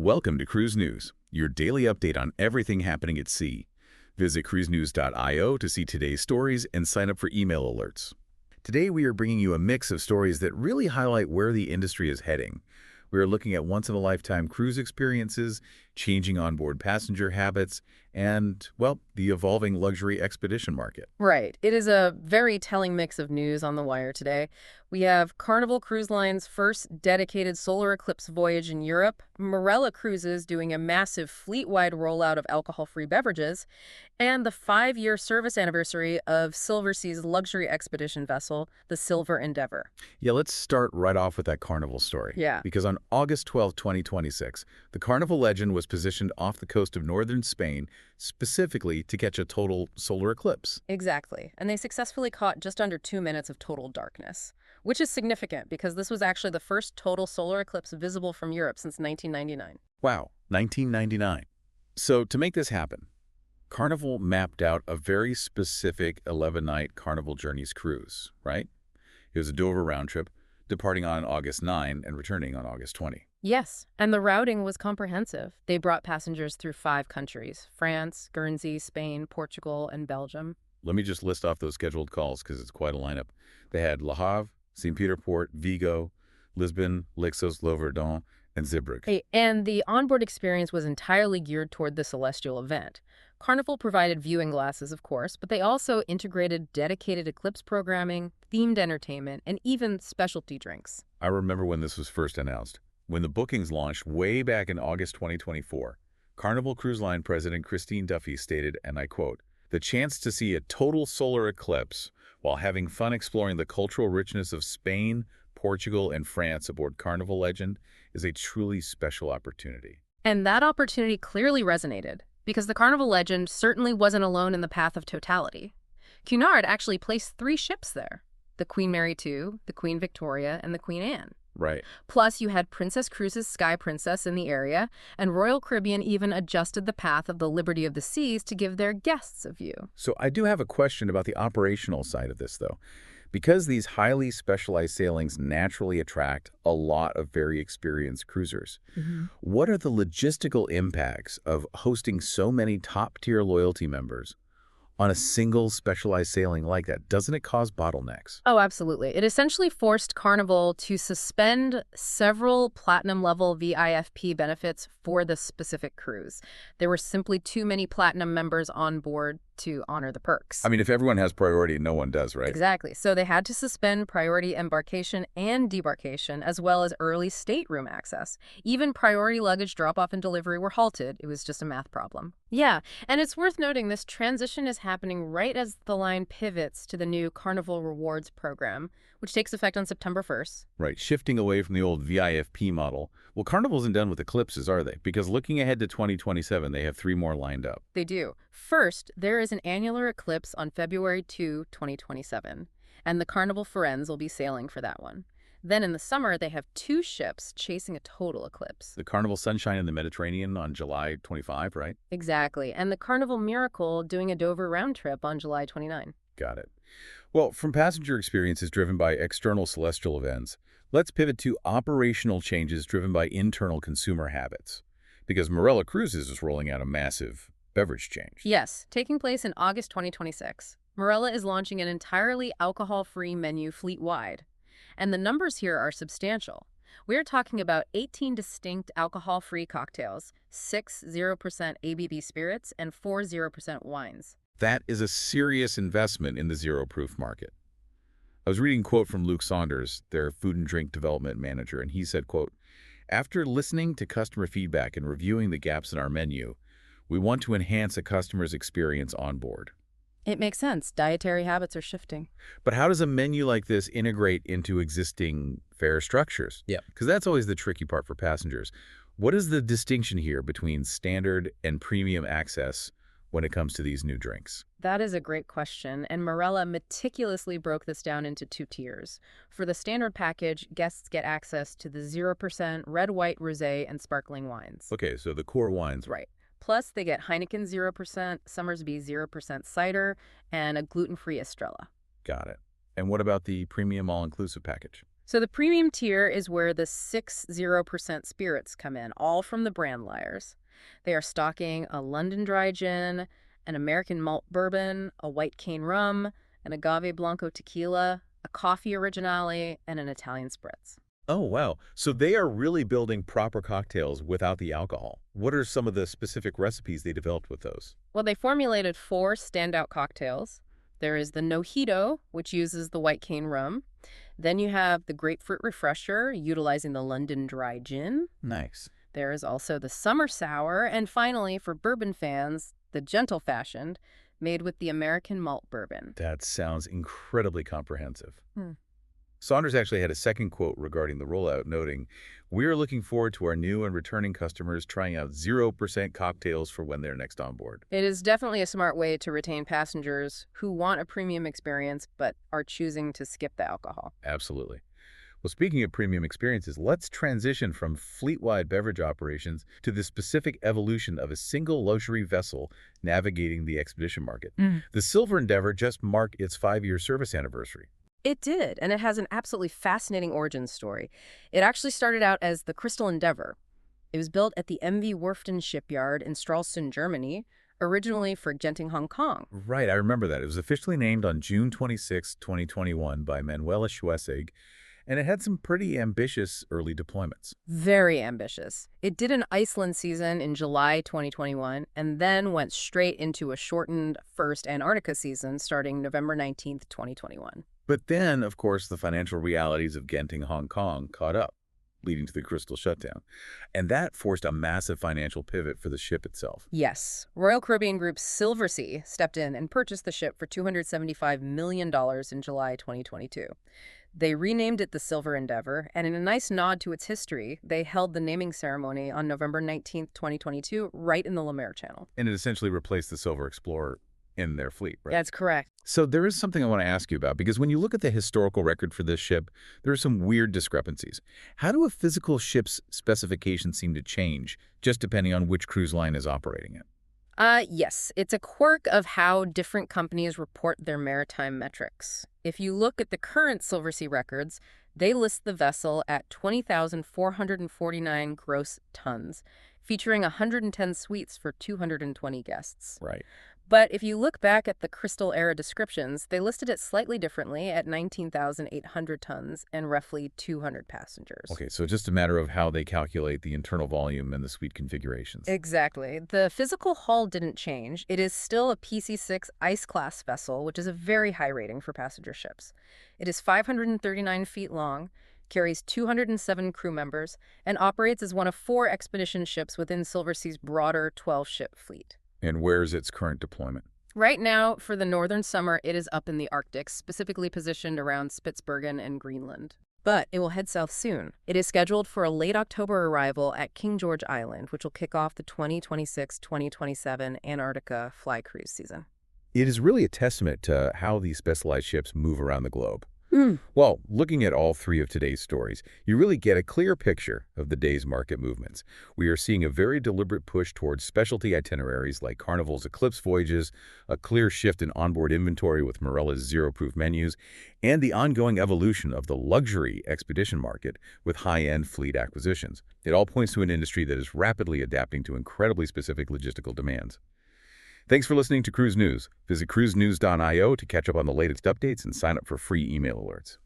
Welcome to Cruise News, your daily update on everything happening at sea. Visit cruisenews.io to see today's stories and sign up for email alerts. Today we are bringing you a mix of stories that really highlight where the industry is heading. We are looking at once-in-a-lifetime cruise experiences, changing onboard passenger habits, and, well, the evolving luxury expedition market. Right. It is a very telling mix of news on the wire today. We have Carnival Cruise Line's first dedicated solar eclipse voyage in Europe, Marella Cruises doing a massive fleet-wide rollout of alcohol-free beverages, and the 5-year service anniversary of Silversea's luxury expedition vessel, the Silver Endeavour. Yeah, let's start right off with that Carnival story. Yeah. Because on August 12, 2026, the Carnival Legend was positioned off the coast of northern Spain, specifically to catch a total solar eclipse. Exactly. And they successfully caught just under 2 minutes of total darkness, which is significant because this was actually the first total solar eclipse visible from Europe since 1999. Wow, 1999. So to make this happen, Carnival mapped out a very specific 11-night Carnival Journeys cruise, right? It was a Dover round trip, departing on August 9 and returning on August 20. Yes, and the routing was comprehensive. They brought passengers through 5 countries: France, Guernsey, Spain, Portugal, and Belgium. Let me just list off those scheduled calls because it's quite a lineup. They had Le Havre, St. Peter Port, Vigo, Lisbon, Leixoes, Verdon and Zeebrugge. Hey, and the onboard experience was entirely geared toward the celestial event. Carnival provided viewing glasses, of course, but they also integrated dedicated eclipse programming, themed entertainment, and even specialty drinks. I remember when this was first announced. When the bookings launched way back in August 2024, Carnival Cruise Line President Christine Duffy stated, and I quote, "The chance to see a total solar eclipse while having fun exploring the cultural richness of Spain, Portugal, and France aboard Carnival Legend is a truly special opportunity." And that opportunity clearly resonated, because the Carnival Legend certainly wasn't alone in the path of totality. Cunard actually placed 3 ships there: the Queen Mary II, the Queen Victoria, and the Queen Anne. Right. Plus, you had Princess Cruises' Sky Princess in the area, and Royal Caribbean even adjusted the path of the Liberty of the Seas to give their guests a view. So I do have a question about the operational side of this, though. Because these highly specialized sailings naturally attract a lot of very experienced cruisers, what are the logistical impacts of hosting so many top-tier loyalty members on a single specialized sailing like that? Doesn't it cause bottlenecks? Oh, absolutely. It essentially forced Carnival to suspend several platinum-level VIFP benefits for the specific cruise. There were simply too many platinum members on board to honor the perks. I mean, if everyone has priority, no one does, right? Exactly. So they had to suspend priority embarkation and debarkation, as well as early stateroom access. Even priority luggage drop-off and delivery were halted. It was just a math problem. Yeah, and it's worth noting this transition is happening right as the line pivots to the new Carnival Rewards program, which takes effect on September 1st. Right, shifting away from the old VIFP model. Well, Carnival isn't done with eclipses, are they? Because looking ahead to 2027, they have 3 more lined up. They do. First, there is an annular eclipse on February 2, 2027, and the Carnival Firenze will be sailing for that one. Then in the summer, they have 2 ships chasing a total eclipse. The Carnival Sunshine in the Mediterranean on July 25, right? Exactly. And the Carnival Miracle doing a Dover round trip on July 29. Got it. Well, from passenger experiences driven by external celestial events, let's pivot to operational changes driven by internal consumer habits. Because Marella Cruises is rolling out a massive beverage change. Yes, taking place in August 2026. Marella is launching an entirely alcohol-free menu fleet-wide. And the numbers here are substantial. We're talking about 18 distinct alcohol-free cocktails, 6 0% ABV spirits, and 4 0% wines. That is a serious investment in the zero-proof market. I was reading a quote from Luke Saunders, their food and drink development manager, and he said, quote, "After listening to customer feedback and reviewing the gaps in our menu, we want to enhance a customer's experience on board." It makes sense. Dietary habits are shifting. But how does a menu like this integrate into existing fare structures? Yeah. Because that's always the tricky part for passengers. What is the distinction here between standard and premium access when it comes to these new drinks? That is a great question, and Marella meticulously broke this down into 2 tiers. For the standard package, guests get access to the 0% red, white, rosé, and sparkling wines. Okay, so the core wines. Right. Plus, they get Heineken 0%, Somersby 0% cider, and a gluten-free Estrella. Got it. And what about the premium all-inclusive package? So the premium tier is where the 60% spirits come in, all from the brand Lyres. They are stocking a London dry gin, an American malt bourbon, a white cane rum, an agave blanco tequila, a coffee originale, and an Italian spritz. Oh, wow. So they are really building proper cocktails without the alcohol. What are some of the specific recipes they developed with those? Well, they formulated four standout cocktails. There is the Nojito, which uses the white cane rum. Then you have the grapefruit refresher, utilizing the London dry gin. Nice. There is also the summer sour, and finally, for bourbon fans, the gentle fashioned, made with the American malt bourbon. That sounds incredibly comprehensive. Hmm. Saunders actually had a second quote regarding the rollout, noting, "We are looking forward to our new and returning customers trying out 0% cocktails for when they're next on board." It is definitely a smart way to retain passengers who want a premium experience but are choosing to skip the alcohol. Absolutely. Well, speaking of premium experiences, let's transition from fleetwide beverage operations to the specific evolution of a single luxury vessel navigating the expedition market. The Silver Endeavour just marked its 5-year service anniversary. It did, and it has an absolutely fascinating origin story. It actually started out as the Crystal Endeavour. It was built at the MV Werften shipyard in Stralsund, Germany, originally for Genting, Hong Kong. Right, I remember that. It was officially named on June 26, 2021 by Marella Cruises, and it had some pretty ambitious early deployments. Very ambitious. It did an Iceland season in July 2021 and then went straight into a shortened first Antarctica season starting November 19th, 2021. But then, of course, the financial realities of Genting, Hong Kong caught up, leading to the Crystal shutdown. And that forced a massive financial pivot for the ship itself. Yes, Royal Caribbean Group's Silversea stepped in and purchased the ship for $275 million in July 2022. They renamed it the Silver Endeavour, and in a nice nod to its history, they held the naming ceremony on November 19th, 2022, right in the Le Maire Channel. And it essentially replaced the Silver Explorer in their fleet, right? That's correct. So there is something I want to ask you about, because when you look at the historical record for this ship, there are some weird discrepancies. How do a physical ship's specifications seem to change, just depending on which cruise line is operating it? Yes, it's a quirk of how different companies report their maritime metrics. If you look at the current Silversea records, they list the vessel at 20,449 gross tons, featuring 110 suites for 220 guests. Right. But if you look back at the Crystal era descriptions, they listed it slightly differently at 19,800 tons and roughly 200 passengers. Okay, so just a matter of how they calculate the internal volume and the suite configurations. Exactly. The physical hull didn't change. It is still a PC-6 ice-class vessel, which is a very high rating for passenger ships. It is 539 feet long, carries 207 crew members, and operates as one of 4 expedition ships within Silversea's broader 12-ship fleet. And where's its current deployment? Right now, for the northern summer, it is up in the Arctic, specifically positioned around Spitsbergen and Greenland. But it will head south soon. It is scheduled for a late October arrival at King George Island, which will kick off the 2026-2027 Antarctica fly cruise season. It is really a testament to how these specialized ships move around the globe. Well, looking at all 3 of today's stories, you really get a clear picture of the day's market movements. We are seeing a very deliberate push towards specialty itineraries like Carnival's Eclipse voyages, a clear shift in onboard inventory with Marella's zero-proof menus, and the ongoing evolution of the luxury expedition market with high-end fleet acquisitions. It all points to an industry that is rapidly adapting to incredibly specific logistical demands. Thanks for listening to Cruise News. Visit cruisenews.io to catch up on the latest updates and sign up for free email alerts.